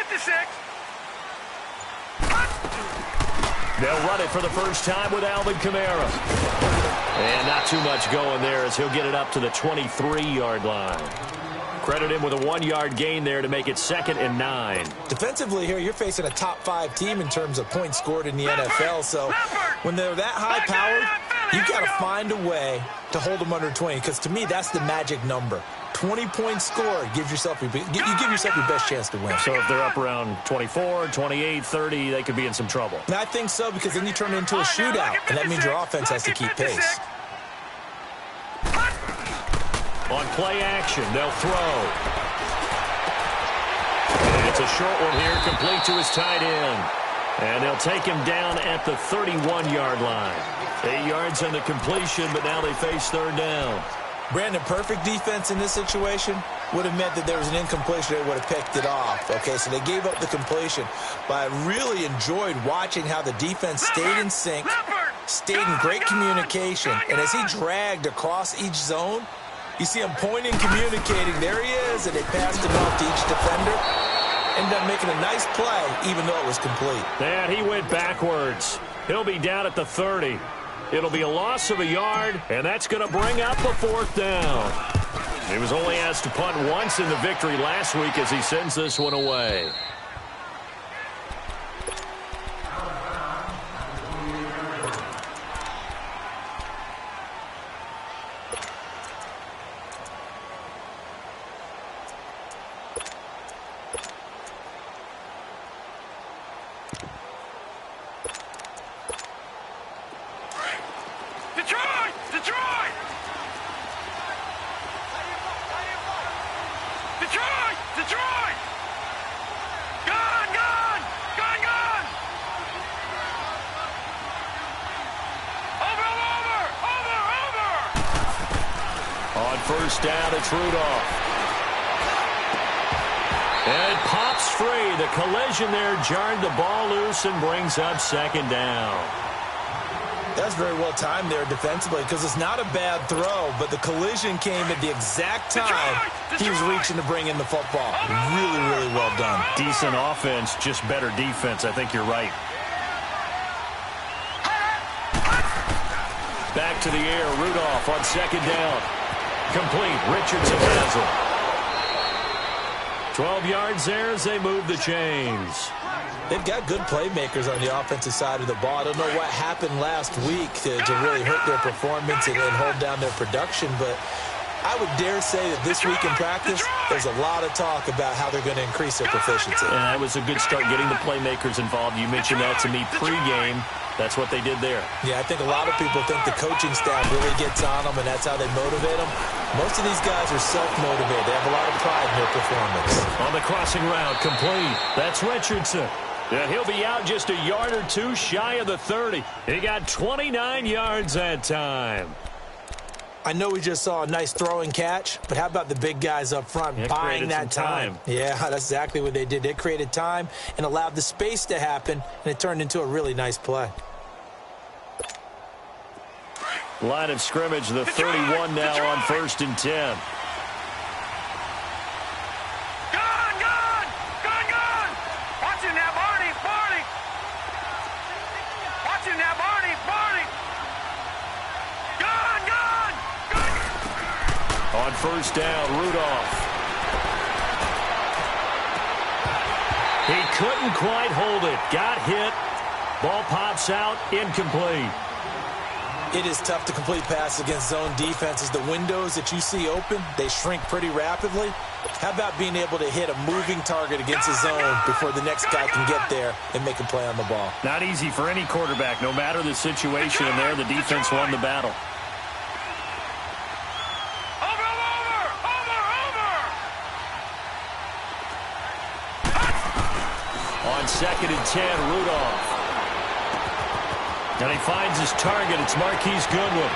56. They'll run it for the first time with Alvin Kamara. And not too much going there as he'll get it up to the 23-yard line. Credit him with a 1-yard gain there to make it 2nd and 9. Defensively here, you're facing a top-5 team in terms of points scored in the NFL. So when they're that high-powered, you got to find a way to hold them under 20. Because to me, that's the magic number. 20 points scored gives yourself you give yourself your best chance to win. So if they're up around 24, 28, 30, they could be in some trouble. And I think so, because then you turn it into a shootout, and that means your offense has to keep pace. On play action, they'll throw. And it's a short one here, complete to his tight end. And they'll take him down at the 31-yard line. 8 yards on the completion, but now they face 3rd down. Brandon, perfect defense in this situation would have meant that there was an incompletion. They would have picked it off. Okay, so they gave up the completion. But I really enjoyed watching how the defense stayed in sync, stayed in great communication. And as he dragged across each zone, you see him pointing, communicating. There he is, and they passed him off to each defender. Ended up making a nice play, even though it was complete. And he went backwards. He'll be down at the 30. It'll be a loss of a yard, and that's going to bring up a 4th down. He was only asked to punt once in the victory last week as he sends this one away. First down, it's Rudolph. And it pops free. The collision there jarred the ball loose and brings up 2nd down. That's very well timed there defensively, because it's not a bad throw, but the collision came at the exact time he was reaching to bring in the football. Really, really well done. Decent offense, just better defense. I think you're right. Back to the air, Rudolph on 2nd down. Complete. Richardson has it. 12 yards there as they move the chains. They've got good playmakers on the offensive side of the ball. I don't know what happened last week to really hurt their performance and hold down their production, but I would dare say that this week in practice, there's a lot of talk about how they're going to increase their proficiency. And that was a good start getting the playmakers involved. You mentioned that to me pregame. That's what they did there. Yeah, I think a lot of people think the coaching staff really gets on them, and that's how they motivate them. Most of these guys are self-motivated. They have a lot of pride in their performance. On the crossing route, complete. That's Richardson. And he'll be out just a yard or two shy of the 30. He got 29 yards that time. I know we just saw a nice throw and catch, but how about the big guys up front buying that time? Yeah, that's exactly what they did. They created time and allowed the space to happen, and it turned into a really nice play. Line of scrimmage, the 31 now on 1st and 10. On 1st down, Rudolph. He couldn't quite hold it. Got hit. Ball pops out, incomplete. It is tough to complete passes against zone defenses. The windows that you see open, they shrink pretty rapidly. How about being able to hit a moving target against a zone before the next guy can get there and make a play on the ball? Not easy for any quarterback, no matter the situation. And there, the defense won the battle. On 2nd and 10, Rudolph. And he finds his target. It's Marquise Goodwin.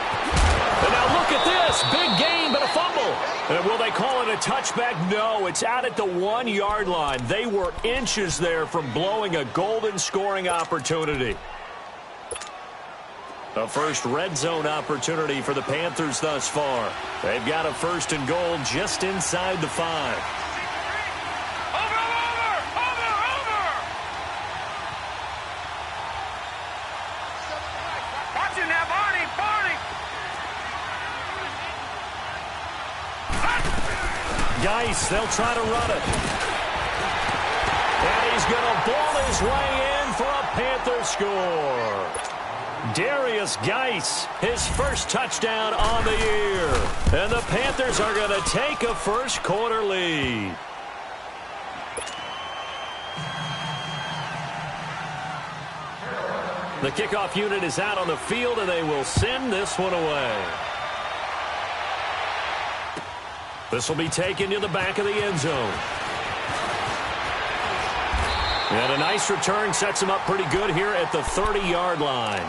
And now look at this. Big gain, but a fumble. And will they call it a touchback? No, it's out at the 1-yard line. They were inches there from blowing a golden scoring opportunity. The first red zone opportunity for the Panthers thus far. They've got a 1st and goal just inside the 5. Geis. They'll try to run it. And he's going to ball his way in for a Panther score. Darius Geis, his first touchdown on the year. And the Panthers are going to take a first quarter lead. The kickoff unit is out on the field, and they will send this one away. This will be taken to the back of the end zone. And a nice return sets him up pretty good here at the 30-yard line.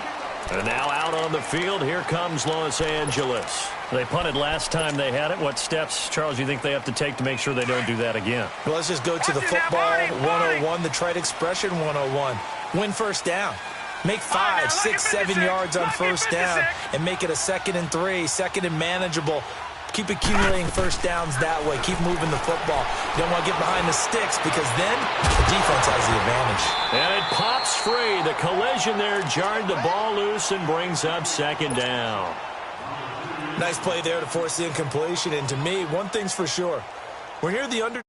And now out on the field, here comes Los Angeles. They punted last time they had it. What steps, Charles, do you think they have to take to make sure they don't do that again? Well, let's just go to the football 101, the trite expression 101. Win first down. Make 5, 6, 7 yards on first down and make it a 2nd and 3, 2nd and manageable. Keep accumulating first downs that way. Keep moving the football. You don't want to get behind the sticks because then the defense has the advantage. And it pops free. The collision there jarred the ball loose and brings up 2nd down. Nice play there to force the incompletion. And to me, one thing's for sure. We're here the under.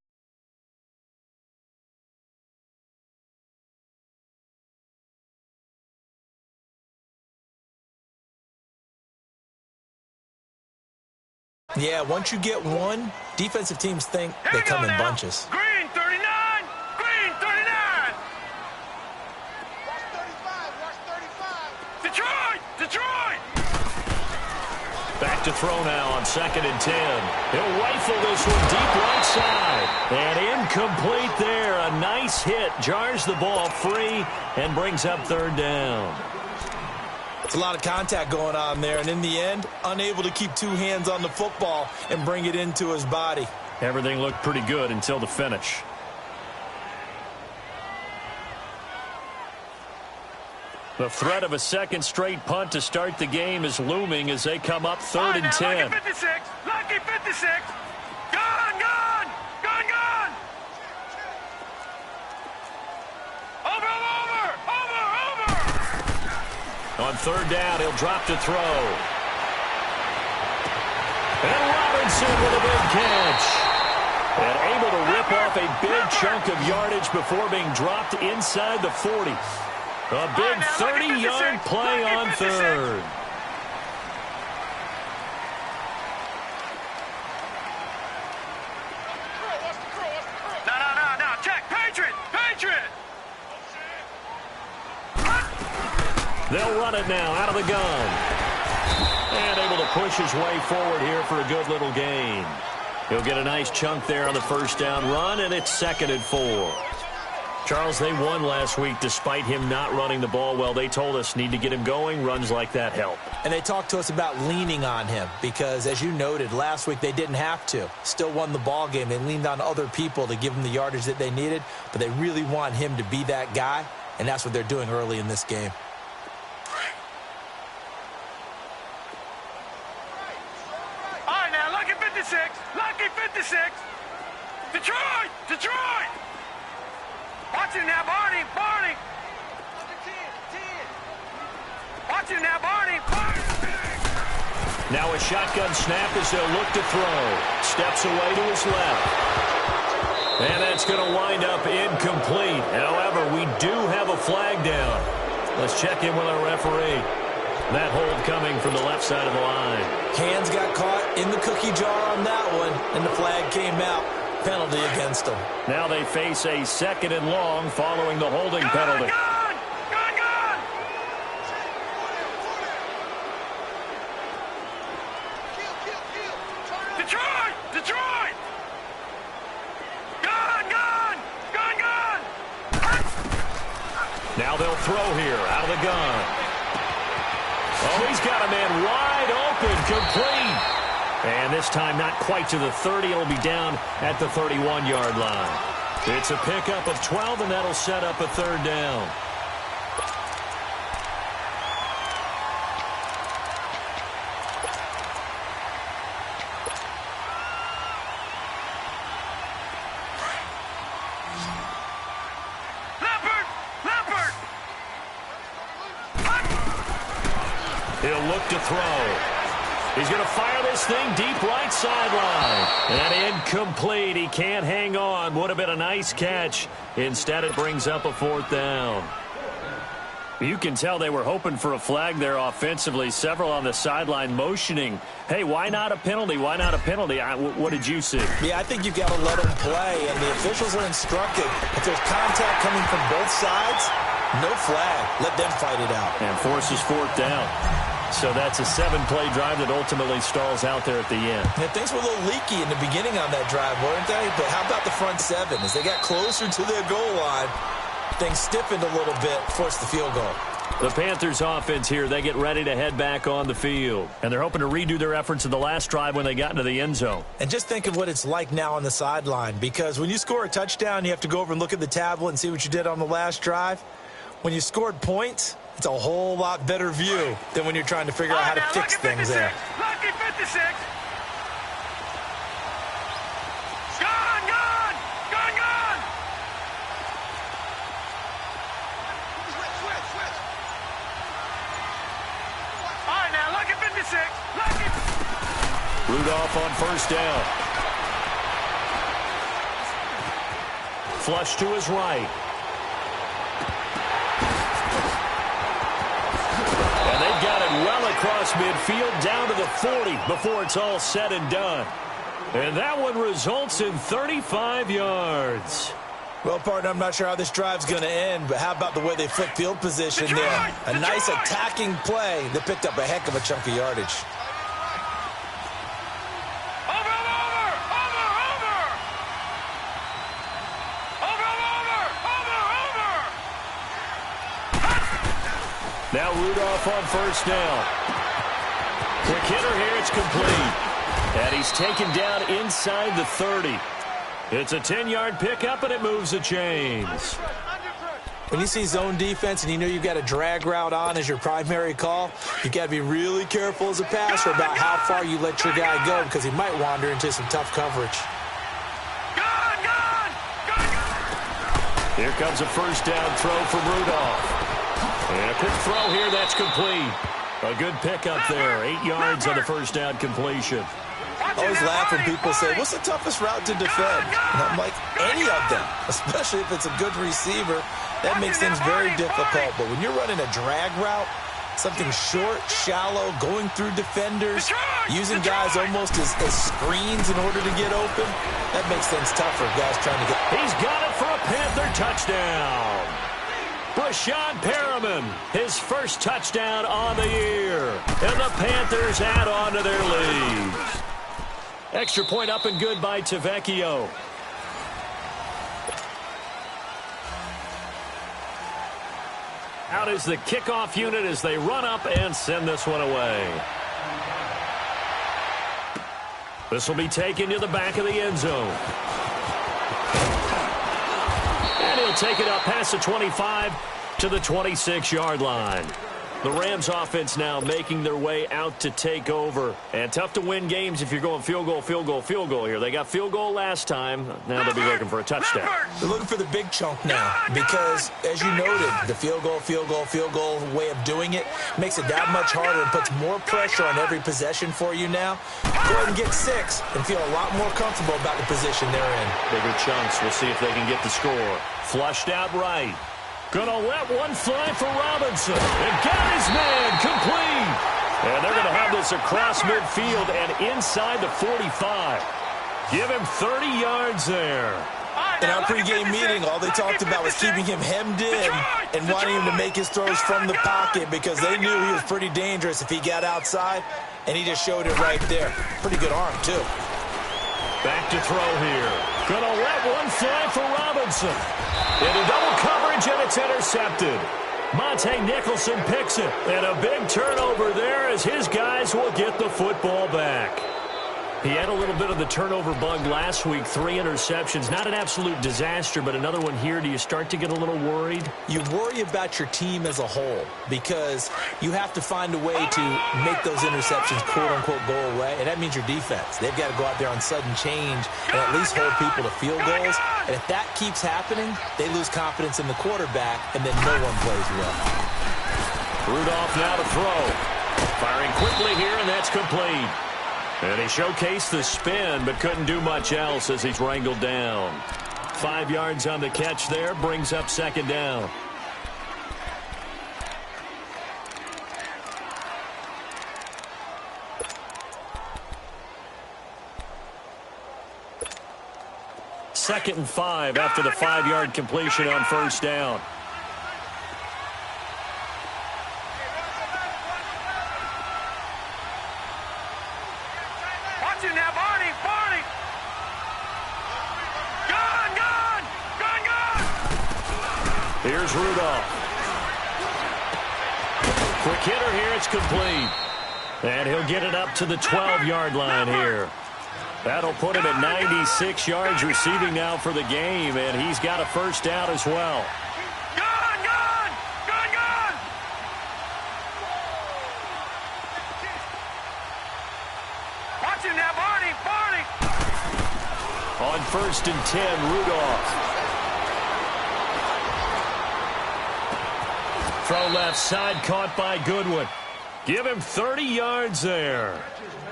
Yeah, once you get one, defensive teams think they come in bunches. Green 39! Green 39! Watch 35! Detroit! Detroit! Back to throw now on 2nd and 10. He'll rifle this one deep right side. And incomplete there. A nice hit. Jars the ball free and brings up 3rd down. It's a lot of contact going on there, and in the end, unable to keep 2 hands on the football and bring it into his body. Everything looked pretty good until the finish. The threat of a 2nd straight punt to start the game is looming as they come up 3rd and 10. Lucky 56! Lucky 56! Gone! Gone! Gone! Gone! Over! Over! Over! Over! On 3rd down, he'll drop to throw. And Robinson with a big catch. And able to rip off a big chunk of yardage before being dropped inside the 40. A big 30-yard play on 3rd. No. Check. Patriot! Patriot! They'll run it now out of the gun. And able to push his way forward here for a good little gain. He'll get a nice chunk there on the first down run, and it's 2nd and 4. Charles, they won last week despite him not running the ball well. They told us need to get him going. Runs like that help. And they talked to us about leaning on him because, as you noted, last week they didn't have to. Still won the ball game. They leaned on other people to give them the yardage that they needed, but they really want him to be that guy, and that's what they're doing early in this game. All right, now, lucky 56! Lucky 56! Detroit! Detroit! Watch him now, Barney! Barney! Watch him now, Barney! Now a shotgun snap as they'll look to throw. Steps away to his left. And that's going to wind up incomplete. However, we do have a flag down. Let's check in with our referee. That hold coming from the left side of the line. Hands got caught in the cookie jar on that one, and the flag came out. Penalty against them. Now they face a 2nd and long following the holding penalty. Gone! Gone! Gone! Detroit! Detroit! Gone! Gone! Gone! Gone! Now they'll throw here out of the gun. Oh, he's got a man wide open, complete. And this time not quite to the 30. It'll be down at the 31-yard line. It's a pickup of 12, and that'll set up a 3rd down. He'll look to throw. He's going to fire this thing deep right sideline. And incomplete. He can't hang on. Would have been a nice catch. Instead, it brings up a 4th down. You can tell they were hoping for a flag there offensively. Several on the sideline motioning. Hey, why not a penalty? Why not a penalty? What did you see? Yeah, I think you've got to let them play, and the officials are instructed. If there's contact coming from both sides, no flag. Let them fight it out. And forces 4th down. So that's a 7-play drive that ultimately stalls out there at the end. Yeah, things were a little leaky in the beginning on that drive, weren't they? But how about the front 7? As they got closer to their goal line, things stiffened a little bit, forced the field goal. The Panthers offense here, they get ready to head back on the field. And they're hoping to redo their efforts in the last drive when they got into the end zone. And just think of what it's like now on the sideline. Because when you score a touchdown, you have to go over and look at the tablet and see what you did on the last drive. When you scored points, it's a whole lot better view than when you're trying to figure out how to fix things there. Lucky 56. Gone, gone, gone, gone. All right, now, lucky 56. Lucky. Rudolph on 1st down. Flush to his right. And they've got it well across midfield down to the 40 before it's all said and done. And that one results in 35 yards. Well, partner, I'm not sure how this drive's going to end, but how about the way they flipped field position there? A nice attacking play that picked up a heck of a chunk of yardage. Now Rudolph on 1st down. Quick hitter here, it's complete. And he's taken down inside the 30. It's a 10-yard pickup, and it moves the chains. When you see zone defense and you know you've got a drag route on as your primary call, you've got to be really careful as a passer about how far you let your guy go because he might wander into some tough coverage. Here comes a 1st down throw from Rudolph. And a quick throw here, that's complete. A good pickup there. 8 yards on the 1st down completion. I always laugh when people say, what's the toughest route to defend? And I'm like, any of them, especially if it's a good receiver. That makes things very difficult. But when you're running a drag route, something short, shallow, going through defenders, using guys almost as screens in order to get open, that makes things tougher. Guys trying to get... He's got it for a Panther touchdown. Brashad Perriman, his first touchdown on the year. And the Panthers add on to their lead. Extra point up and good by Tavecchio. Out is the kickoff unit as they run up and send this one away. This will be taken to the back of the end zone. And he'll take it up past the 25 to the 26-yard line. The Rams offense now making their way out to take over. And tough to win games if you're going field goal, field goal, field goal here. They got field goal last time. Now they'll be looking for a touchdown. They're looking for the big chunk now because, as you noted, the field goal, field goal, field goal way of doing it makes it that much harder and puts more pressure on every possession for you now. Go ahead and get 6 and feel a lot more comfortable about the position they're in. Bigger chunks. We'll see if they can get the score. Flushed out right. Gonna let one fly for Robinson. And got his man complete. And they're going to have this across midfield and inside the 45. Give him 30 yards there. In our pregame meeting, all they talked about was keeping him hemmed in and wanting him to make his throws from the pocket because they knew he was pretty dangerous if he got outside, and he just showed it right there. Pretty good arm, too. Back to throw here. Gonna let one fly for Robinson. Into double coverage, and it's intercepted. Monte Nicholson picks it. And a big turnover there as his guys will get the football back. He had a little bit of the turnover bug last week. 3 interceptions. Not an absolute disaster, but another one here. Do you start to get a little worried? You worry about your team as a whole because you have to find a way to make those interceptions, quote-unquote, go away, and that means your defense. They've got to go out there on sudden change and at least hold people to field goals. And if that keeps happening, they lose confidence in the quarterback, and then no one plays well. Rudolph now to throw. Firing quickly here, and that's complete. And he showcased the spin, but couldn't do much else as he's wrangled down. 5 yards on the catch there, brings up second down. Second and 5 after the 5-yard completion on first down. Watch it now, Barney, Barney. Gun. Here's Rudolph. Quick hitter here, it's complete. And he'll get it up to the 12-yard line here. That'll put him at 96 yards receiving now for the game, and he's got a first down as well. Gun. Watch it now, Barney. On first and 10, Rudolph. Throw left side, caught by Goodwin. Give him 30 yards there.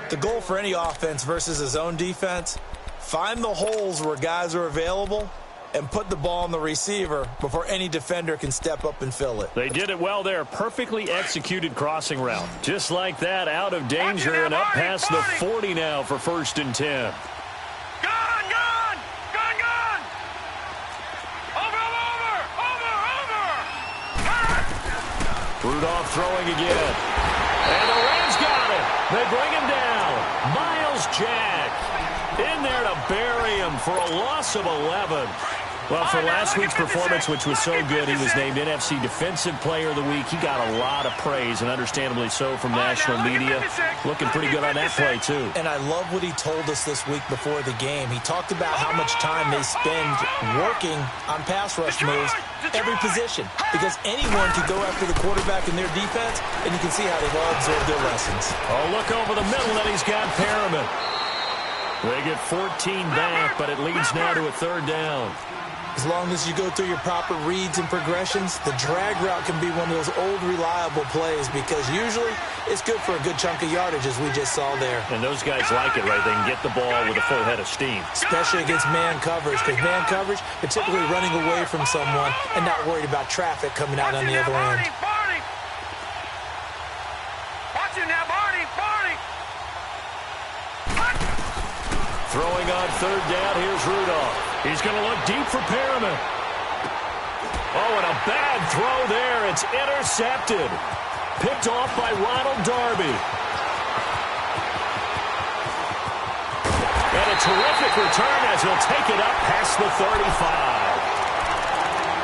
The goal for any offense versus his own defense, find the holes where guys are available and put the ball on the receiver before any defender can step up and fill it. They did it well there. Perfectly executed crossing route. Just like that, out of danger and up past the 40 now for first and 10. Gun. Over. Rudolph throwing again. And the Rams got it. They bring him down. Miles Jack in there to bury him for a loss of 11. Well, for last week's performance, which was so good, he was named NFC Defensive Player of the Week. He got a lot of praise, and understandably so, from national media. Looking pretty good on that play, too. And I love what he told us this week before the game. He talked about how much time they spend working on pass rush moves, every position, because anyone could go after the quarterback in their defense, and you can see how they've all absorbed their lessons. Oh, look over the middle, and he's got Perriman. They get 14 back, but it leads now to a third down. As long as you go through your proper reads and progressions, the drag route can be one of those old reliable plays because usually it's good for a good chunk of yardage, as we just saw there. And those guys like it, right? They can get the ball with a full head of steam. Especially against man coverage, because man coverage, they're typically running away from someone and not worried about traffic coming out on the other end. Watch it now, Barney. Throwing on third down, here's Rudolph. He's going to look deep for Perriman. Oh, and a bad throw there. It's intercepted. Picked off by Ronald Darby. And a terrific return as he'll take it up past the 35.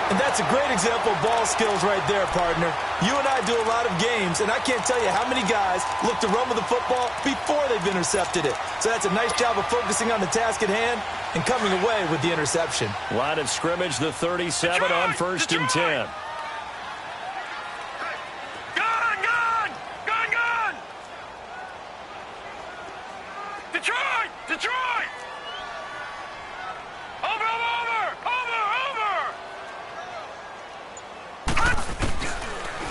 And that's a great example of ball skills right there, partner. You and I do a lot of games, and I can't tell you how many guys look to run with the football before they've intercepted it. So that's a nice job of focusing on the task at hand and coming away with the interception. Line of scrimmage, the 37 on first and 10. Gun! Detroit! Over!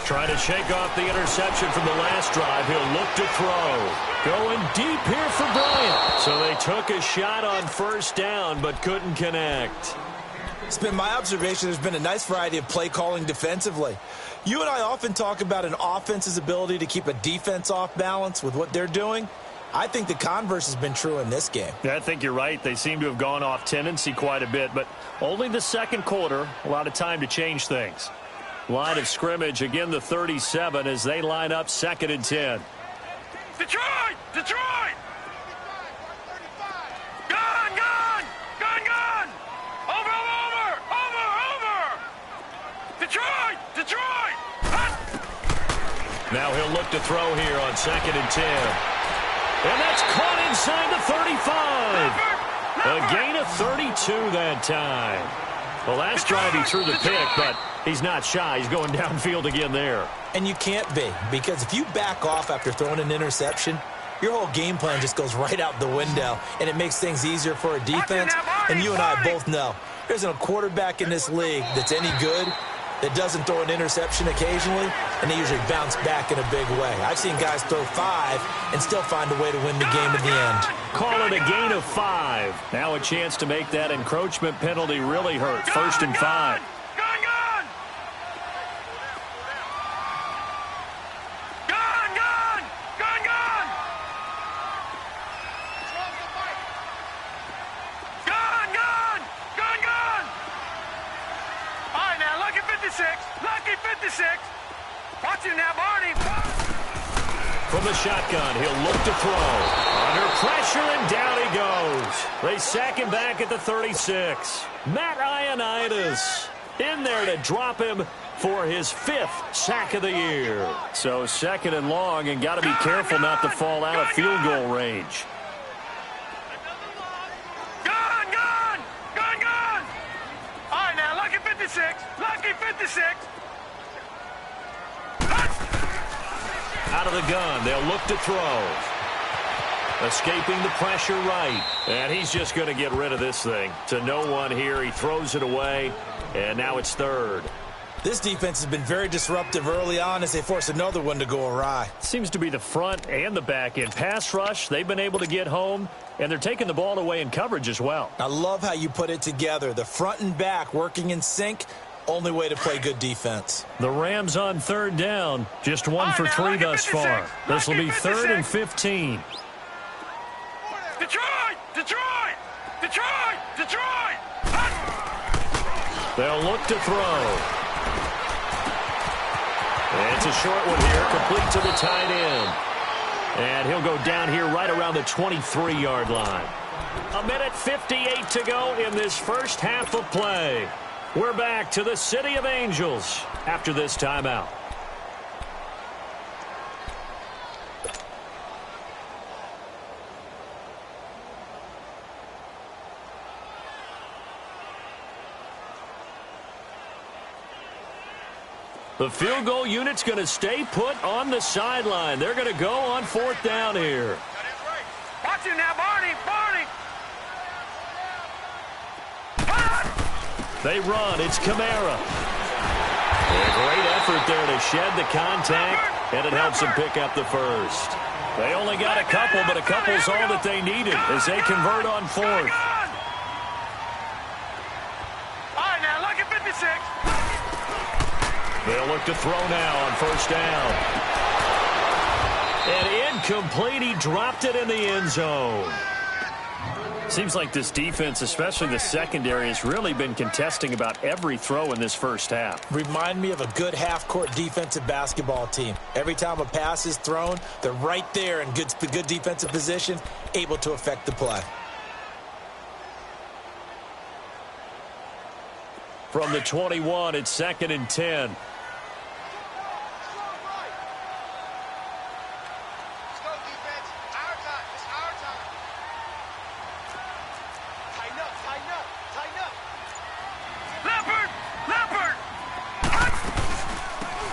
Trying to shake off the interception from the last drive. He'll look to throw. Going deep here for Bryant. So they took a shot on first down, but couldn't connect. It's been my observation there's been a nice variety of play calling defensively. You and I often talk about an offense's ability to keep a defense off balance with what they're doing. I think the converse has been true in this game. Yeah, I think you're right. They seem to have gone off tendency quite a bit, but only the second quarter, a lot of time to change things. Line of scrimmage, again the 37 as they line up second and 10. Detroit! Gun! Over! Detroit! Now he'll look to throw here on second and 10. And that's caught inside the 35. A gain of 32 that time. Well, last drive he threw the pick, but he's not shy. He's going downfield again there. And you can't be, because if you back off after throwing an interception, your whole game plan just goes right out the window, and it makes things easier for a defense. And you and I both know there's a quarterback in this league that's any good that doesn't throw an interception occasionally, and they usually bounce back in a big way. I've seen guys throw 5 and still find a way to win the game in the end. Call it a gain of 5. Now a chance to make that encroachment penalty really hurt. 1st and 5. Lucky 56. Watch him now, Barney. From the shotgun, he'll look to throw. Under pressure, and down he goes. They sack him back at the 36. Matt Ioannidis in there to drop him for his 5th sack of the year. So 2nd and long, and got to be careful not to fall out of field goal range. All right, now, lucky 56. Lucky 56. Out of the gun, they'll look to throw. Escaping the pressure right. And he's just going to get rid of this thing. To no one here, he throws it away, and now it's 3rd. This defense has been very disruptive early on as they force another one to go awry. Seems to be the front and the back end. Pass rush, they've been able to get home, and they're taking the ball away in coverage as well. I love how you put it together. The front and back working in sync. Only way to play good defense. The Rams on 3rd down. Just 1 for 3 thus far. This will be 3rd and 15. Detroit! Detroit! Detroit! Detroit! They'll look to throw. And it's a short one here, complete to the tight end. And he'll go down here right around the 23-yard line. 1:58 to go in this first half of play. We're back to the City of Angels after this timeout. The field goal unit's going to stay put on the sideline. They're going to go on 4th down here. Watch him now, Barney. Barney. They run. It's Kamara. A great effort there to shed the contact, and it helps them pick up the 1st. They only got a couple, but a couple's all that they needed as they convert on 4th. All right, now, look at 56. They'll look to throw now on 1st down. And incomplete. He dropped it in the end zone. Seems like this defense, especially the secondary, has really been contesting about every throw in this first half. Remind me of a good half-court defensive basketball team. Every time a pass is thrown, they're right there in good defensive position, able to affect the play. From the 21, it's 2nd and 10.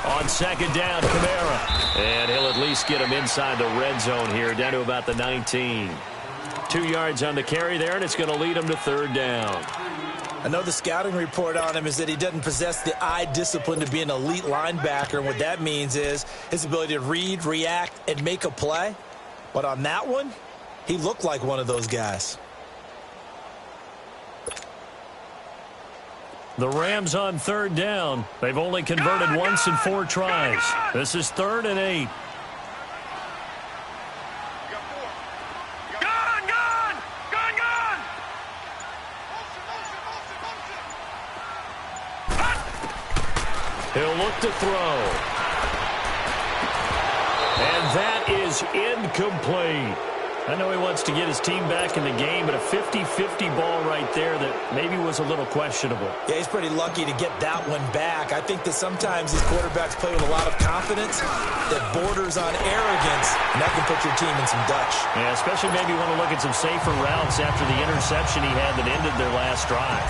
On 2nd down, Kamara. And he'll at least get him inside the red zone here, down to about the 19. 2 yards on the carry there, and it's going to lead him to 3rd down. I know the scouting report on him is that he doesn't possess the eye discipline to be an elite linebacker. And what that means is his ability to read, react, and make a play. But on that one, he looked like one of those guys. The Rams on 3rd down. They've only converted once in 4 tries. This is 3rd and 8. He'll look to throw. And that is incomplete. I know he wants to get his team back in the game, but a 50-50 ball right there that maybe was a little questionable. Yeah, he's pretty lucky to get that one back. I think that sometimes these quarterbacks play with a lot of confidence that borders on arrogance, and that can put your team in some Dutch. Yeah, especially maybe want to look at some safer routes after the interception he had that ended their last drive.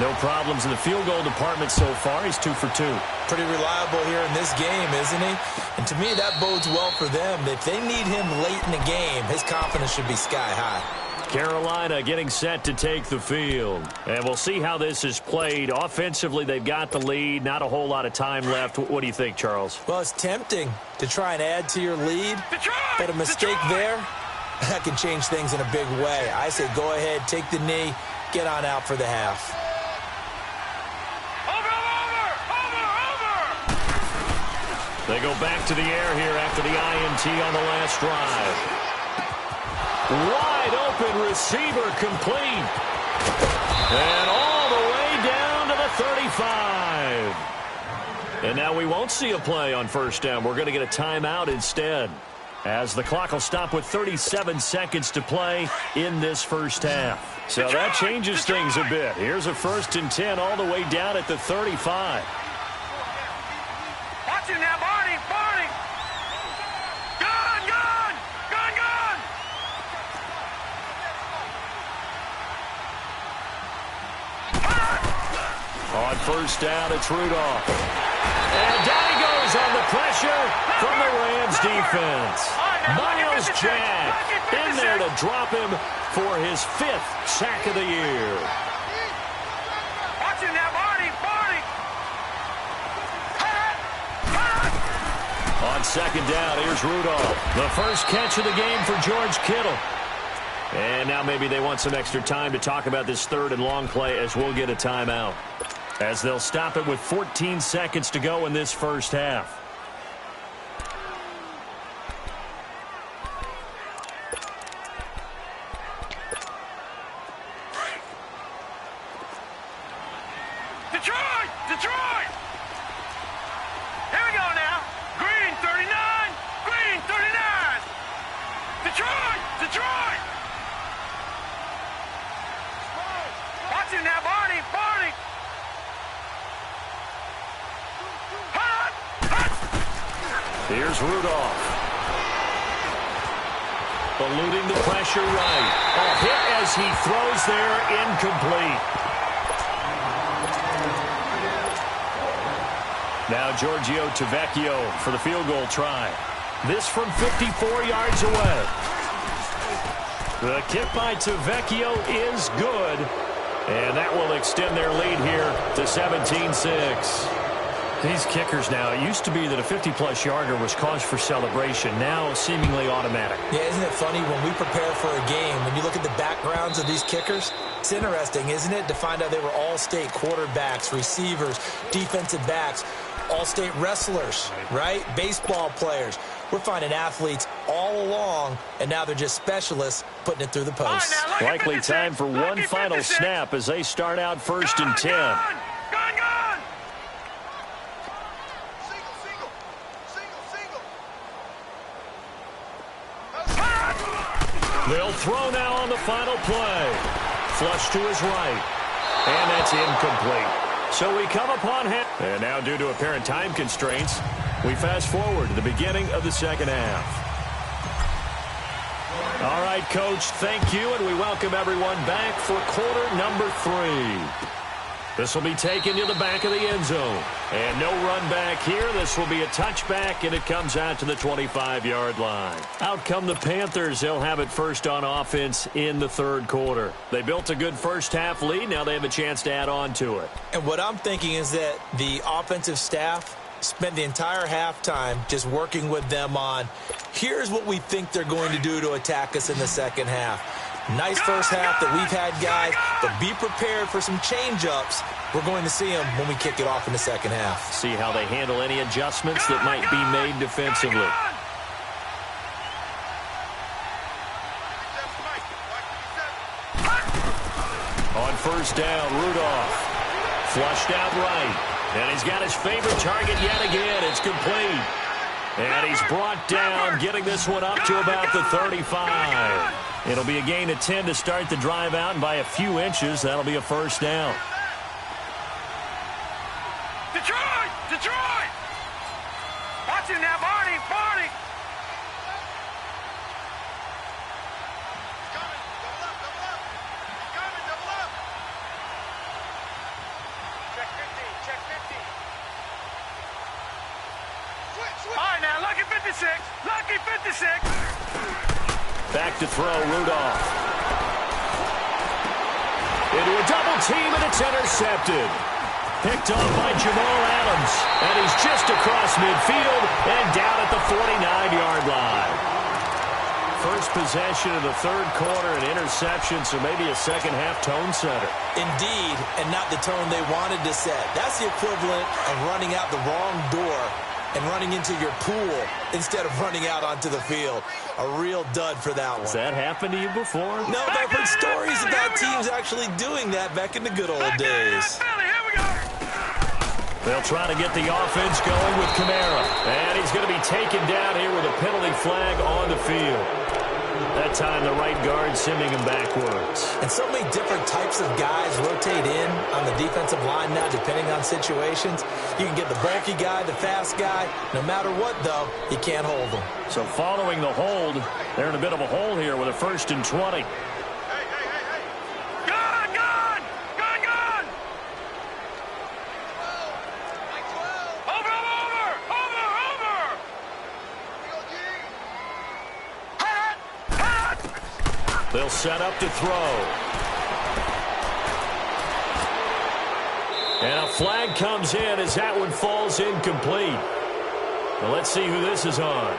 No problems in the field goal department so far. He's 2 for 2. Pretty reliable here in this game, isn't he? And to me, that bodes well for them. If they need him late in the game, his confidence should be sky high. Carolina getting set to take the field. And we'll see how this is played. Offensively, they've got the lead. Not a whole lot of time left. What do you think, Charles? Well, it's tempting to try and add to your lead, but a mistake there, that can change things in a big way. I say go ahead, take the knee, get on out for the half. They go back to the air here after the INT on the last drive. Wide open receiver complete. And all the way down to the 35. And now we won't see a play on first down. We're going to get a timeout instead, as the clock will stop with 37 seconds to play in this first half. So that changes things a bit. Here's a 1st and 10 all the way down at the 35. Watch it now, Barney! Barney! Gun! Gun! Gun! Gun! On first down, it's Rudolph. And down he goes on the pressure from the Rams defense. Miles Jack in there to drop him for his 5th sack of the year. Watch it now, Barney! Barney! On second down, here's Rudolph. The first catch of the game for George Kittle. And now maybe they want some extra time to talk about this 3rd and long play, as we'll get a timeout, as they'll stop it with 14 seconds to go in this first half. Detroit! Detroit! Here we go now. Green 39. Green 39. Detroit! Detroit! Watch it now, Barney! Barney! Hut! Hut! Here's Rudolph. Eluding the pressure right. A hit as he throws there, incomplete. Now Giorgio Tavecchio for the field goal try. This from 54 yards away. The kick by Tavecchio is good. And that will extend their lead here to 17-6. These kickers now, it used to be that a 50-plus yarder was cause for celebration. Now seemingly automatic. Yeah, isn't it funny when we prepare for a game, when you look at the backgrounds of these kickers, it's interesting, isn't it, to find out they were all-state quarterbacks, receivers, defensive backs, all-state wrestlers, right? Baseball players. We're finding athletes all along, and now they're just specialists putting it through the post. Likely time for one final snap as they start out 1st and 10. Gun! Gun! They'll throw now on the final play. Flush to his right. And that's incomplete. So we come upon him. And now, due to apparent time constraints, we fast forward to the beginning of the second half. All right, Coach, thank you, and we welcome everyone back for quarter number 3. This will be taken to the back of the end zone. And no run back here. This will be a touchback, and it comes out to the 25-yard line. Out come the Panthers. They'll have it first on offense in the 3rd quarter. They built a good first-half lead. Now they have a chance to add on to it. And what I'm thinking is that the offensive staff spent the entire halftime just working with them on, here's what we think they're going to do to attack us in the second half. Nice first half that we've had, guys, but be prepared for some change-ups. We're going to see them when we kick it off in the second half. See how they handle any adjustments that might be made defensively. On first down, Rudolph. Flushed out right. And he's got his favorite target yet again. It's complete. And he's brought down, getting this one up to about the 35. It'll be a gain of 10 to start the drive out, and by a few inches, that'll be a first down. Detroit! Detroit! Watch it now, Barney! Barney! Check 15, check 15. Switch. All right, now, lucky 56. Lucky 56. Back to throw, Rudolph. into a double team, and it's intercepted. Picked off by Jamal Adams, and he's just across midfield and down at the 49-yard line. First possession of the third quarter, an interception, so maybe a second-half tone setter. Indeed, and not the tone they wanted to set. That's the equivalent of running out the wrong door and running into your pool instead of running out onto the field. A real dud for that one. Has that happened to you before? No, but I've heard stories about teams actually doing that back in the good old days. They'll try to get the offense going with Kamara. And he's going to be taken down here with a penalty flag on the field. That time the right guard sending him backwards. And so many different types of guys rotate in on the defensive line now, depending on situations. You can get the bulky guy, the fast guy. No matter what, though, you can't hold them. So following the hold, they're in a bit of a hole here with a 1st and 20. They'll set up to throw. And a flag comes in as that one falls incomplete. Well, let's see who this is on.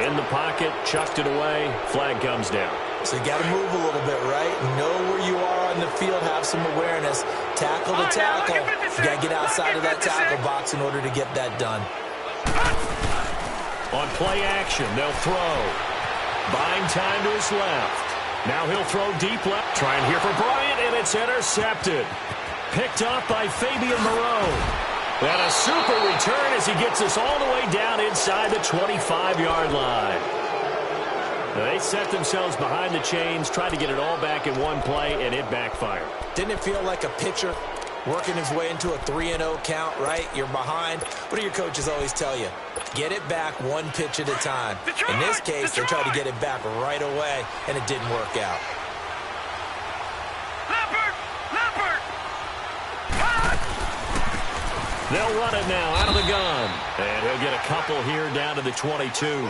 In the pocket, chucked it away, flag comes down. So you got to move a little bit, right? Know where you are on the field, have some awareness. Tackle to tackle. You got to get outside of that tackle box in order to get that done. On play action, they'll throw. Buying time to his left. Now he'll throw deep left. Trying here for Bryant, and it's intercepted. Picked off by Fabian Moreau. And a super return as he gets us all the way down inside the 25-yard line. They set themselves behind the chains, tried to get it all back in one play, and it backfired. Didn't it feel like a pitcher working his way into a 3-0 count, right? You're behind. What do your coaches always tell you? Get it back one pitch at a time. In this case, they tried to get it back right away, and it didn't work out. They'll run it now out of the gun. And he'll get a couple here down to the 22.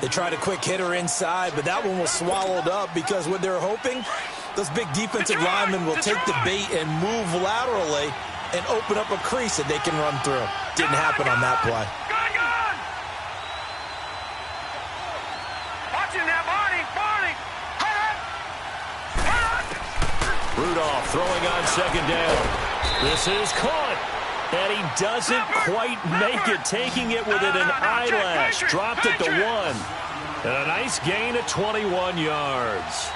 They tried a quick hitter inside, but that one was swallowed up because what they're hoping, those big defensive linemen will take the bait and move laterally and open up a crease that they can run through. Didn't happen on that play. Rudolph throwing on second down. This is caught. And he doesn't quite make it, taking it within an eyelash. Dropped at the 1. And a nice gain of 21 yards.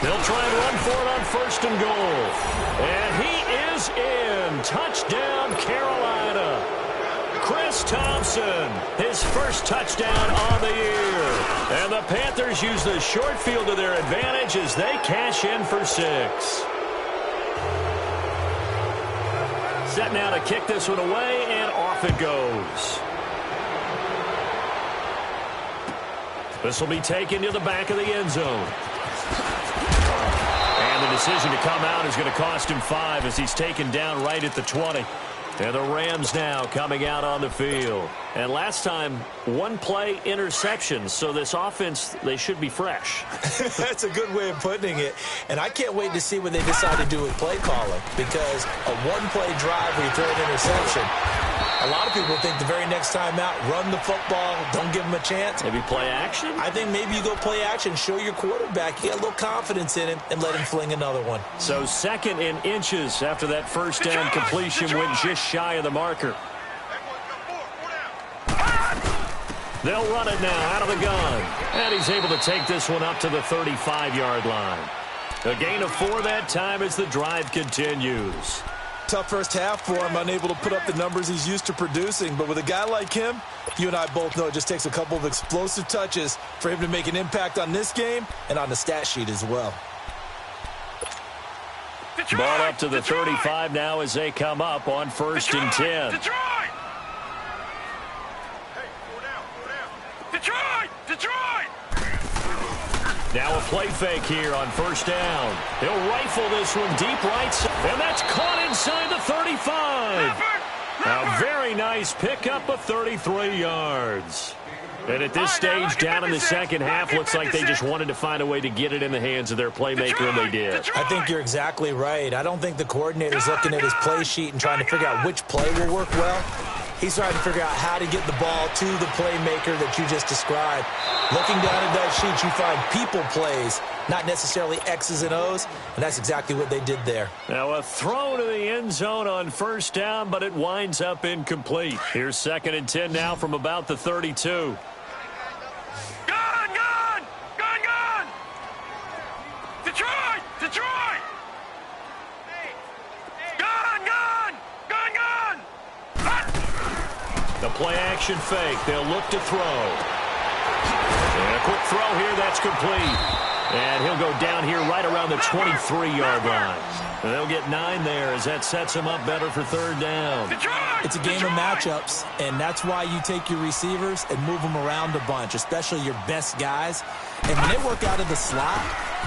They'll try and run for it on 1st and goal. And he is in. Touchdown, Carolina. Chris Thompson, his first touchdown on the year. And the Panthers use the short field to their advantage as they cash in for 6. Set now to kick this one away, and off it goes. This will be taken to the back of the end zone. And the decision to come out is going to cost him 5 as he's taken down right at the 20. And the Rams now coming out on the field. And last time, one play interception. So this offense, they should be fresh. That's a good way of putting it. And I can't wait to see what they decide to do with play calling. Because a one-play drive where you throw an interception, a lot of people think the very next time out, run the football, don't give them a chance. Maybe play action? I think maybe you go play action, show your quarterback, you get a little confidence in him, and let him fling another one. So 2nd and inches after that first down completion went just shy of the marker. They'll run it now out of the gun. And he's able to take this one up to the 35-yard line. A gain of 4 that time as the drive continues. Tough first half for him, unable to put up the numbers he's used to producing. But with a guy like him, you and I both know it just takes a couple of explosive touches for him to make an impact on this game and on the stat sheet as well. Ball up to the 35 now as they come up on 1st and 10. Detroit! Now a play fake here on 1st down. He'll rifle this one deep right side. And that's caught inside the 35. A very nice pickup of 33 yards. And at this stage, down in the second half, looks like they just wanted to find a way to get it in the hands of their playmaker, and they did. I think you're exactly right. I don't think the coordinator's looking at his play sheet and trying to figure out which play will work well. He's trying to figure out how to get the ball to the playmaker that you just described. Looking down at that sheet, you find people plays, not necessarily X's and O's, and that's exactly what they did there. Now a throw to the end zone on first down, but it winds up incomplete. Here's 2nd and 10 now from about the 32. Gone! Detroit! Gone! The play-action fake. They'll look to throw. And a quick throw here. That's complete. And he'll go down here right around the 23-yard line. And they'll get 9 there as that sets him up better for 3rd down. It's a game of matchups, and that's why you take your receivers and move them around a bunch, especially your best guys. And when they work out of the slot,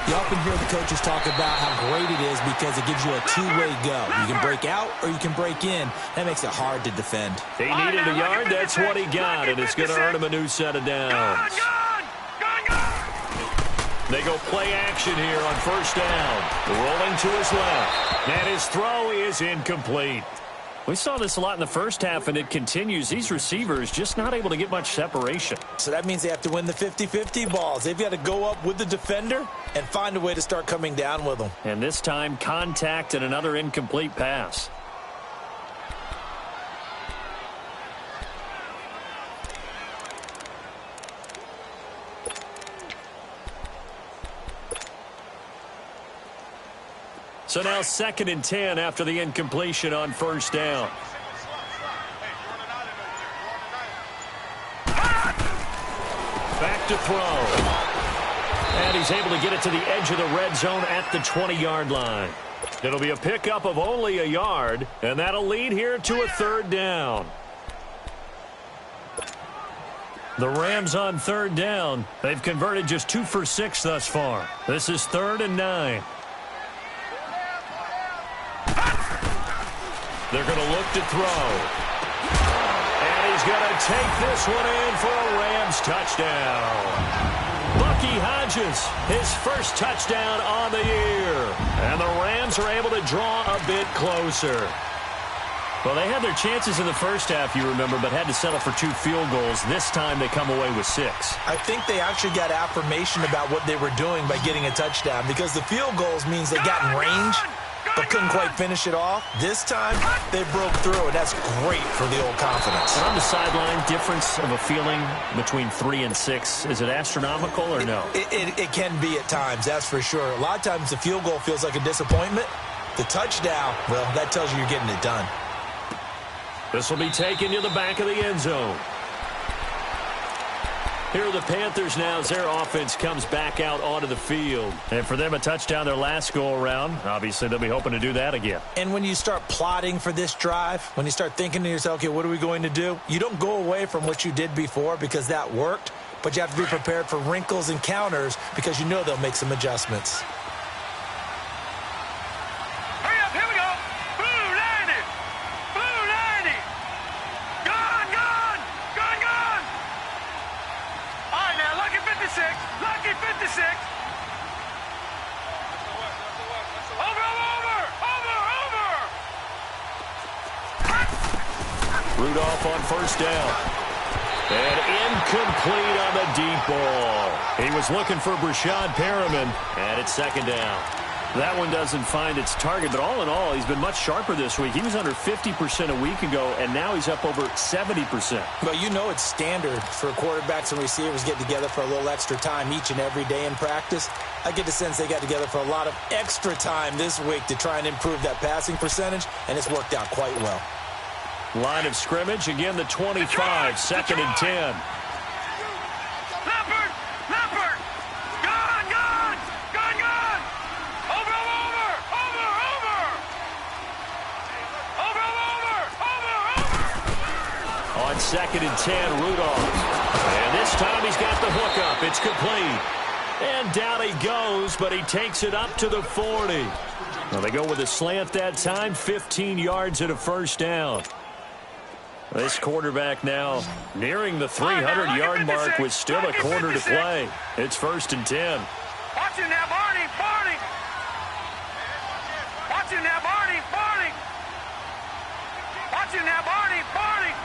you often hear the coaches talk about how great it is because it gives you a two-way go. You can break out or you can break in. That makes it hard to defend. He needed a yard. That's what he got, and it's going to earn him a new set of downs. They go play action here on first down. Rolling to his left. And his throw is incomplete. We saw this a lot in the first half, and it continues. These receivers just not able to get much separation. So that means they have to win the 50-50 balls. They've got to go up with the defender and find a way to start coming down with them. And this time, contact and another incomplete pass. So now 2nd and 10 after the incompletion on first down. Back to throw. And he's able to get it to the edge of the red zone at the 20-yard line. It'll be a pickup of only a yard, and that'll lead here to a 3rd down. The Rams on 3rd down. They've converted just 2 for 6 thus far. This is 3rd and 9. They're going to look to throw. And he's going to take this one in for a Rams touchdown. Bucky Hodges, his first touchdown on the year. And the Rams are able to draw a bit closer. Well, they had their chances in the first half, you remember, but had to settle for 2 field goals. This time they come away with 6. I think they actually got affirmation about what they were doing by getting a touchdown because the field goals means they got in range but couldn't quite finish it off. This time, they broke through, and that's great for the old confidence. And on the sideline, difference of a feeling between 3 and 6, is it astronomical or no? It can be at times, that's for sure. A lot of times the field goal feels like a disappointment. The touchdown, well, that tells you you're getting it done. This will be taken to the back of the end zone. Here are the Panthers now as their offense comes back out onto the field. And for them, a touchdown their last go-around. Obviously, they'll be hoping to do that again. And when you start plotting for this drive, when you start thinking to yourself, okay, what are we going to do? You don't go away from what you did before because that worked, but you have to be prepared for wrinkles and counters because you know they'll make some adjustments. Rudolph on first down. And incomplete on the deep ball. He was looking for Brashad Perriman, and it's 2nd down. That one doesn't find its target, but all in all, he's been much sharper this week. He was under 50% a week ago, and now he's up over 70%. Well, you know it's standard for quarterbacks and receivers get together for a little extra time each and every day in practice. I get the sense they got together for a lot of extra time this week to try and improve that passing percentage, and it's worked out quite well. Line of scrimmage, again the 25, 2nd and 10. Leopard! Gone! Over! On 2nd and 10, Rudolph. And this time he's got the hook up. It's complete. And down he goes, but he takes it up to the 40. Well, they go with a slant that time, 15 yards and a first down. This quarterback now nearing the 300-yard mark with still a quarter to play. It's 1st and 10. Watch him now, Barney. Barney. Watch him now, Barney. Barney. Watch him now, Barney. Barney.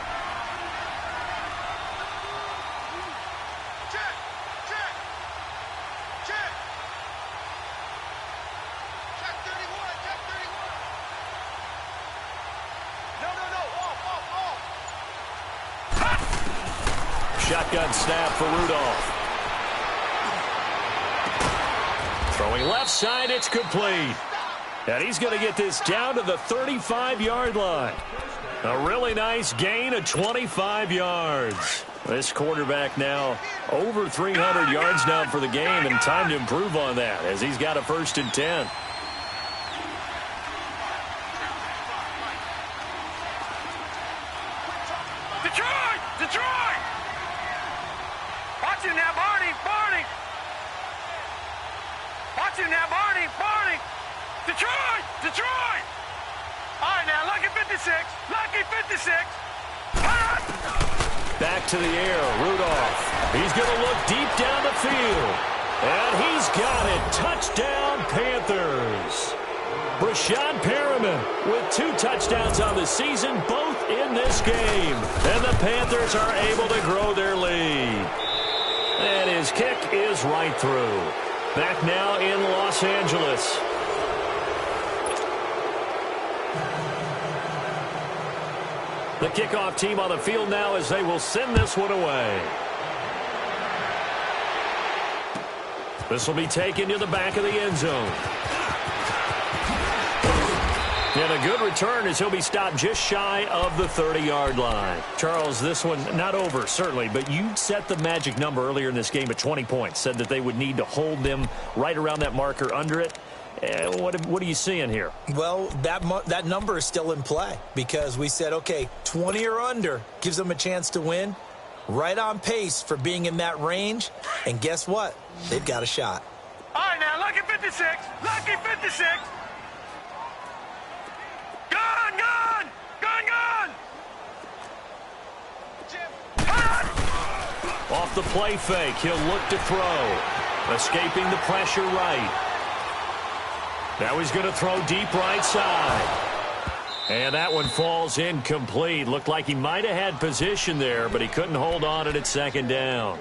Check. Check. Check. Check 31. Check 31. No. Off. Shotgun snap for Rudolph. Throwing left side, it's complete. And he's going to get this down to the 35-yard line. A really nice gain of 25 yards. This quarterback now over 300 yards now for the game, and time to improve on that as he's got a 1st and 10. Detroit! Watch him now, Barney. Barney. Watch him now, Barney. Barney. Detroit! All right, now, lucky 56. Lucky 56. Back to the air, Rudolph. He's going to look deep down the field. And he's got it. Touchdown, Panthers. Brashad Perriman with 2 touchdowns on the season, both in this game. And the Panthers are able to grow their lead. And his kick is right through. Back now in Los Angeles. The kickoff team on the field now as they will send this one away. This will be taken to the back of the end zone. And a good return as he'll be stopped just shy of the 30-yard line. Charles, this one not over, certainly, but you set the magic number earlier in this game at 20 points, said that they would need to hold them right around that marker under it. What are you seeing here? Well, that number is still in play because we said, okay, 20 or under gives them a chance to win. Right on pace for being in that range. And guess what? They've got a shot. All right, now, lucky 56. Lucky 56. Gun! Off the play fake, he'll look to throw. Escaping the pressure right. Now he's going to throw deep right side. And that one falls incomplete. Looked like he might have had position there, but he couldn't hold on it at 2nd down.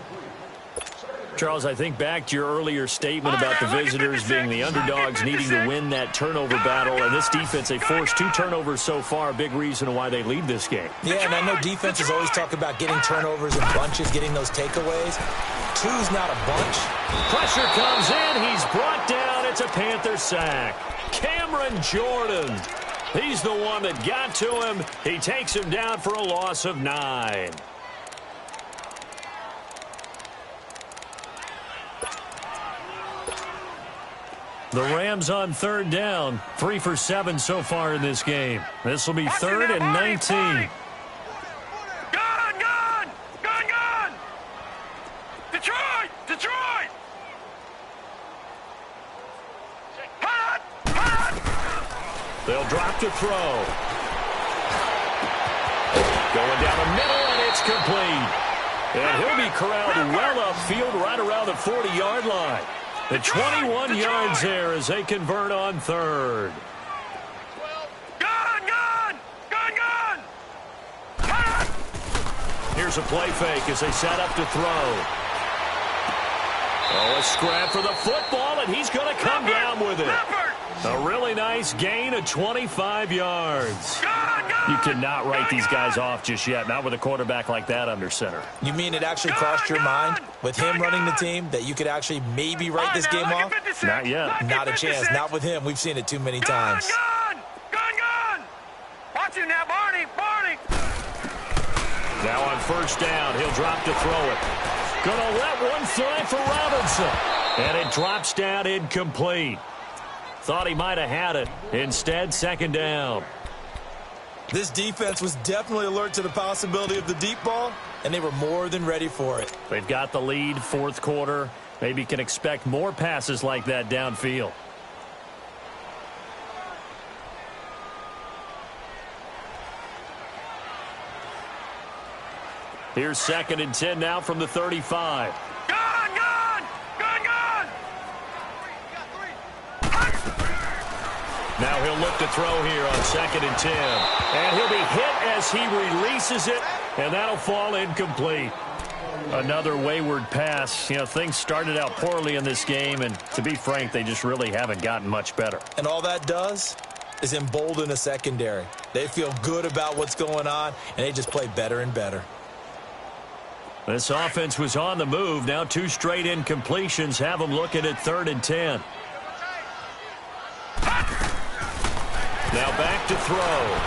Charles, I think back to your earlier statement about the visitors being the underdogs needing to win that turnover battle. And this defense, they forced 2 turnovers so far. A big reason why they lead this game. Yeah, and I know defenses always talk about getting turnovers in bunches, getting those takeaways. 2's not a bunch. Pressure comes in. He's brought down. It's a Panther sack. Cameron Jordan. He's the one that got to him. He takes him down for a loss of 9. The Rams on 3rd down. 3 for 7 so far in this game. This will be 3rd and 19. Gun! Detroit! They'll drop to throw. Going down the middle, and it's complete. And he'll be corralled well upfield right around the 40-yard line. The 21 yards there as they convert on 3rd. Gun! Here's a play fake as they set up to throw. Oh, a scrap for the football, and he's going to come down with it. A really nice gain of 25 yards. You cannot write these guys off just yet, not with a quarterback like that under center. You mean it actually crossed your mind with him running the team that you could actually maybe write this game off? Not yet. Not a chance. Not with him. We've seen it too many times. Gun! Watch him now, Barney! Now on 1st down, he'll drop to throw it. Gonna let one fly for Robinson. And it drops down incomplete. Thought he might have had it. Instead, 2nd down. This defense was definitely alert to the possibility of the deep ball, and they were more than ready for it. They've got the lead, 4th quarter. Maybe can expect more passes like that downfield. Here's 2nd and 10 now from the 35. Now he'll look to throw here on 2nd and 10. And he'll be hit as he releases it, and that'll fall incomplete. Another wayward pass. You know, things started out poorly in this game, and to be frank, they just really haven't gotten much better. And all that does is embolden a secondary. They feel good about what's going on, and they just play better and better. This offense was on the move. Now 2 straight incompletions have them looking at 3rd and 10. Now back to throw.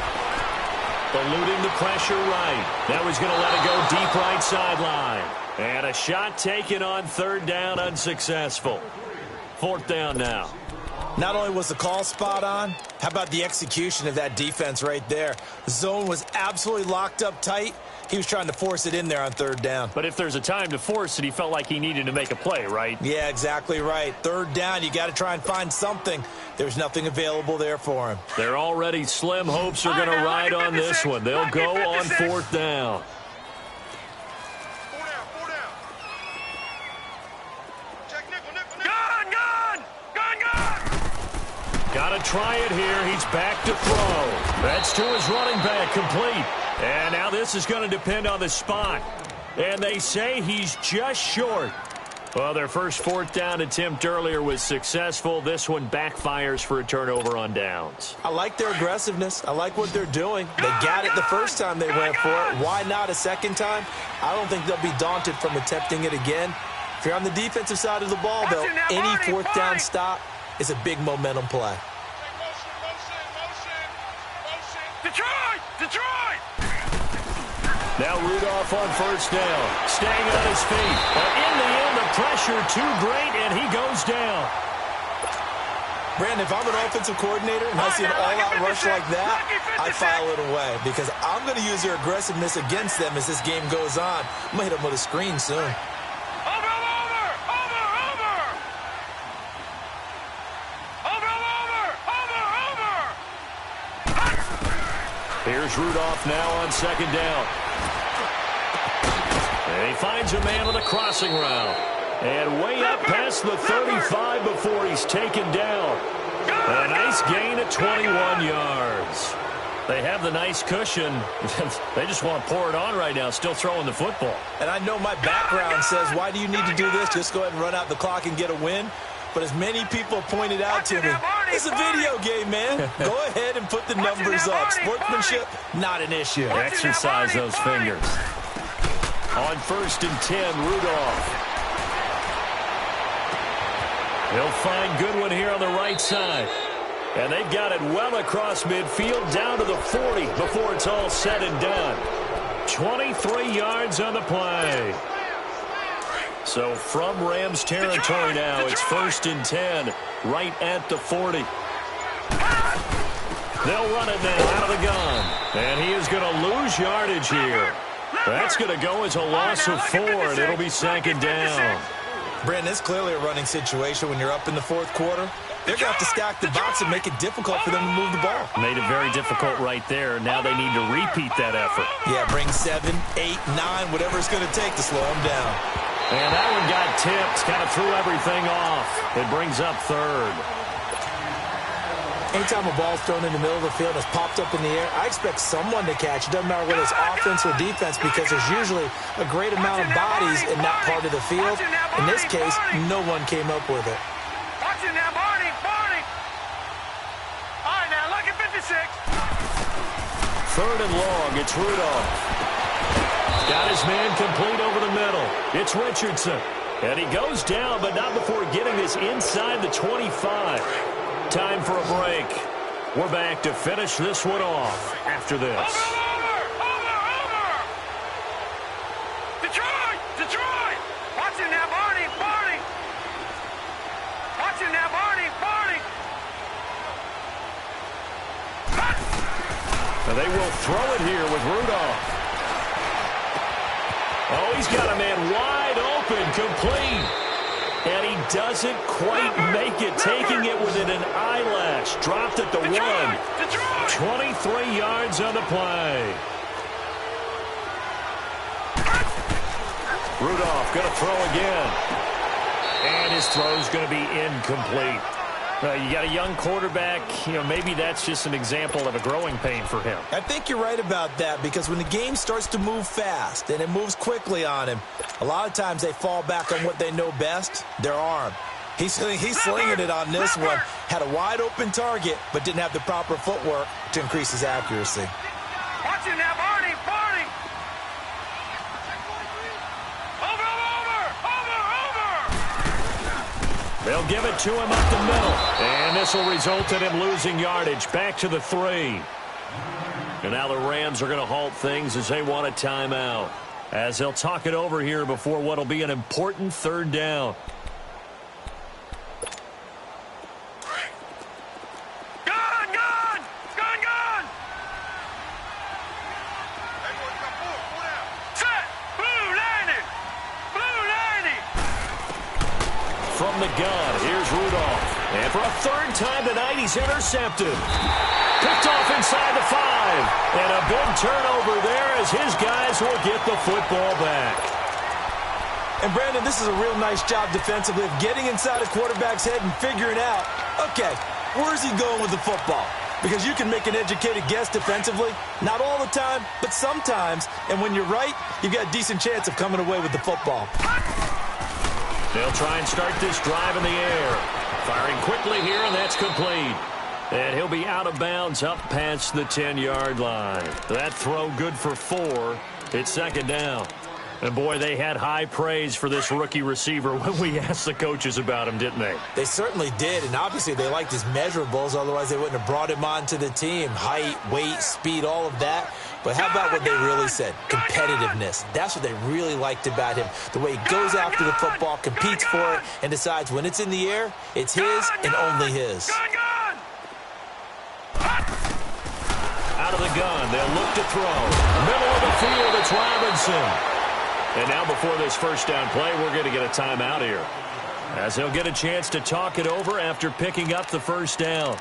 Eluding the pressure right. Now he's going to let it go deep right sideline. And a shot taken on 3rd down, unsuccessful. 4th down now. Not only was the call spot on, how about the execution of that defense right there? The zone was absolutely locked up tight. He was trying to force it in there on 3rd down. But if there's a time to force it, he felt like he needed to make a play, right? Yeah, exactly right. 3rd down, you got to try and find something. There's nothing available there for him. Their already slim hopes are going to ride on this one. They'll go on 4th down. Got to try it here. He's back to throw. That's to his running back, complete. And now this is going to depend on the spot. And they say he's just short. Well, their first 4th down attempt earlier was successful. This one backfires for a turnover on downs. I like their aggressiveness. I like what they're doing. They got it the first time they went for it. Why not a second time? I don't think they'll be daunted from attempting it again. If you're on the defensive side of the ball, though, any 4th down stop is a big momentum play. Detroit! Detroit! Now Rudolph on 1st down, staying on his feet. But in the end, the pressure too great, and he goes down. Brandon, if I'm an offensive coordinator and I see an all-out rush like that, I file it away because I'm going to use their aggressiveness against them as this game goes on. I'm going to hit them with a screen soon. Here's Rudolph now on 2nd down. And he finds a man with a crossing route. And way up past the 35 before he's taken down. A nice gain of 21 yards. They have the nice cushion. They just want to pour it on right now, still throwing the football. And I know my background says, why do you need to do this? Just go ahead and run out the clock and get a win. But as many people pointed out to me, it's a video game, man. Go ahead and put the numbers up. Sportsmanship, not an issue. Exercise those fingers. On 1st and 10, Rudolph. He'll find Goodwin here on the right side. And they've got it well across midfield down to the 40 before it's all said and done. 23 yards on the play. So from Rams territory now, it's 1st and 10, right at the 40. They'll run it now out of the gun. And he is going to lose yardage here. That's going to go as a loss of 4, and it'll be 2nd down. Brandon, it's clearly a running situation when you're up in the 4th quarter. They're going to have to stack the box and make it difficult for them to move the ball. Made it very difficult right there. Now they need to repeat that effort. Yeah, bring 7, 8, 9, whatever it's going to take to slow them down. And that one got tipped, kind of threw everything off. It brings up 3rd. Anytime a ball's thrown in the middle of the field and it's popped up in the air, I expect someone to catch it. Doesn't matter whether it's offense or defense because there's usually a great amount of bodies in that part of the field. In this case, no one came up with it. Watch it now, Barney! Barney! All right, now, look at 56. 3rd and long, it's Rudolph. Got his man complete over the middle. It's Richardson. And he goes down, but not before getting this inside the 25. Time for a break. We're back to finish this one off after this. Over! Detroit! Detroit! Watch it now, Barney! Barney! Watch it now, Barney! Barney! And they will throw it here with Rudolph. Oh, he's got a man wide open, complete. And he doesn't quite make it, taking it within an eyelash. Dropped at the 1. 23 yards on the play. Rudolph going to throw again. And his throw's going to be incomplete. You got a young quarterback, maybe that's just an example of a growing pain for him. I think you're right about that, because when the game starts to move fast and it moves quickly on him, a lot of times they fall back on what they know best, their arm. He's slinging it on this one. Had a wide open target, but didn't have the proper footwork to increase his accuracy. Watch it now, Barney! Barney! Over! They'll give it to him up the middle. And this will result in him losing yardage. Back to the 3. And now the Rams are going to halt things as they want a timeout, as they'll talk it over here before what will be an important 3rd down. From the gun, here's Rudolph. And for a 3rd time tonight, he's intercepted. Picked off inside the 5. And a big turnover there as his guys will get the football back. And, Brandon, this is a real nice job defensively of getting inside a quarterback's head and figuring out, okay, where's he going with the football? Because you can make an educated guess defensively. Not all the time, but sometimes. And when you're right, you've got a decent chance of coming away with the football. They'll try and start this drive in the air. Firing quickly here, and that's complete. And he'll be out of bounds up past the 10-yard line. That throw good for 4. It's 2nd down. And, boy, they had high praise for this rookie receiver when we asked the coaches about him, didn't they? They certainly did, and obviously they liked his measurables. Otherwise, they wouldn't have brought him onto the team. Height, weight, speed, all of that. But how about what they really said? Competitiveness. That's what they really liked about him. The way he goes after the football, competes for it, and decides when it's in the air, it's his and only his. Out of the gun, they'll look to throw. Middle of the field, it's Robinson. And now before this 1st down play, we're going to get a timeout here, as they'll get a chance to talk it over after picking up the 1st down.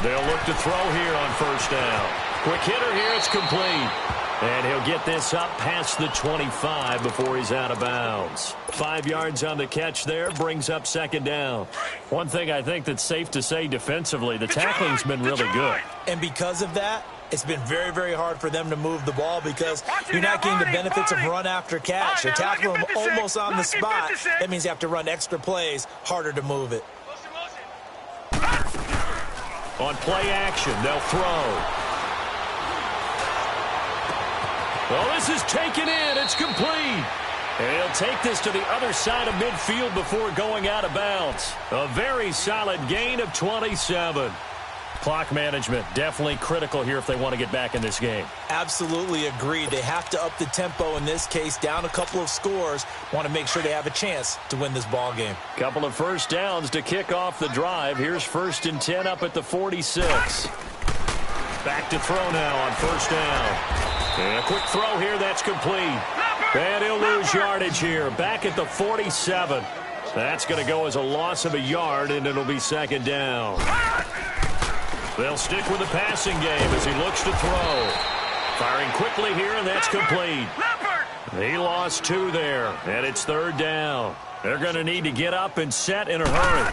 They'll look to throw here on 1st down. Quick hitter here, it's complete. And he'll get this up past the 25 before he's out of bounds. 5 yards on the catch there, brings up 2nd down. One thing I think that's safe to say defensively, the tackling's been really good. And because of that, it's been very, very hard for them to move the ball, because you're not getting the benefits of run after catch. You're tackling them almost on the spot. That means you have to run extra plays, harder to move it. On play action, they'll throw. Well, this is taken in. It's complete. And he'll take this to the other side of midfield before going out of bounds. A very solid gain of 27. Clock management definitely critical here if they want to get back in this game. Absolutely agreed. They have to up the tempo in this case, down a couple of scores. Want to make sure they have a chance to win this ball game. Couple of 1st downs to kick off the drive. Here's 1st and 10 up at the 46. Back to throw now on 1st down. And a quick throw here, that's complete. And he'll lose yardage here. Back at the 47. That's going to go as a loss of a yard, and it'll be 2nd down. They'll stick with the passing game as he looks to throw. Firing quickly here, and that's complete. He lost 2 there, and it's 3rd down. They're going to need to get up and set in a hurry.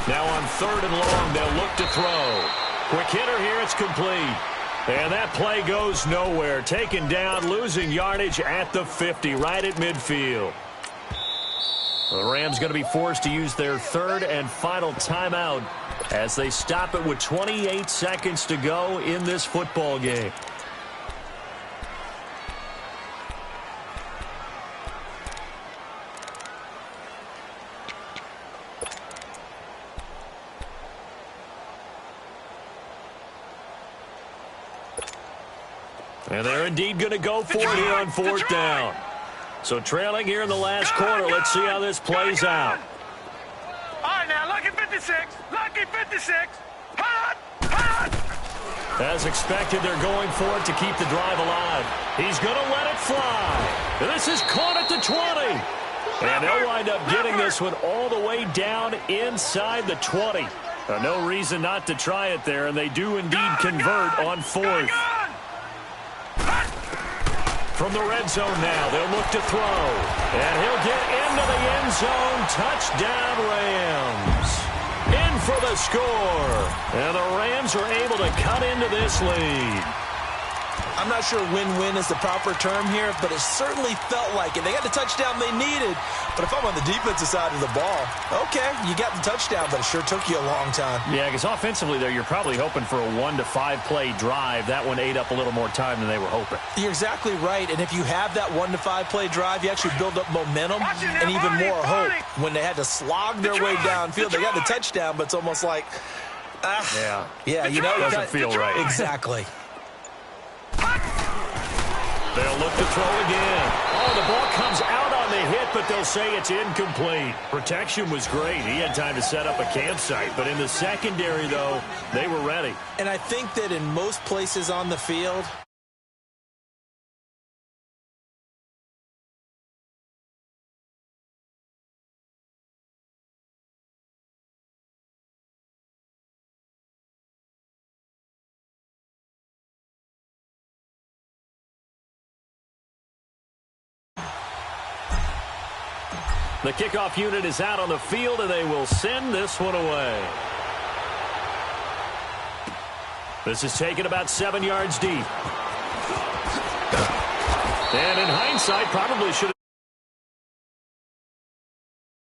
Now on 3rd and long, they'll look to throw. Quick hitter here, it's complete. And that play goes nowhere. Taken down, losing yardage at the 50, right at midfield. The Rams going to be forced to use their 3rd and final timeout as they stop it with 28 seconds to go in this football game. And they're indeed going to go for it here on 4th down. So trailing here in the last quarter. Let's see how this plays out. 56. Lucky 56. Hot! Hot! As expected, they're going for it to keep the drive alive. He's going to let it fly. This is caught at the 20. And they'll wind up getting this one all the way down inside the 20. No reason not to try it there, and they do indeed convert on fourth. From the red zone now, they'll look to throw. And he'll get into the end zone. Touchdown, Rams. In for the score. And the Rams are able to cut into this lead. I'm not sure win-win is the proper term here, but it certainly felt like it. They got the touchdown they needed, but if I'm on the defensive side of the ball, okay, you got the touchdown, but it sure took you a long time. Yeah, because offensively there, you're probably hoping for a 1 to 5 play drive. That one ate up a little more time than they were hoping. You're exactly right, and if you have that 1 to 5 play drive, you actually build up momentum and even more hope. When they had to slog their way downfield, they got the touchdown, but it's almost like, yeah, you know, doesn't feel right. Exactly. They'll look to throw again. Oh, the ball comes out on the hit, but they'll say it's incomplete. Protection was great. He had time to set up a campsite. But in the secondary, though, they were ready. And I think that in most places on the field, the kickoff unit is out on the field, and they will send this one away. This is taken about 7 yards deep. And in hindsight, probably should have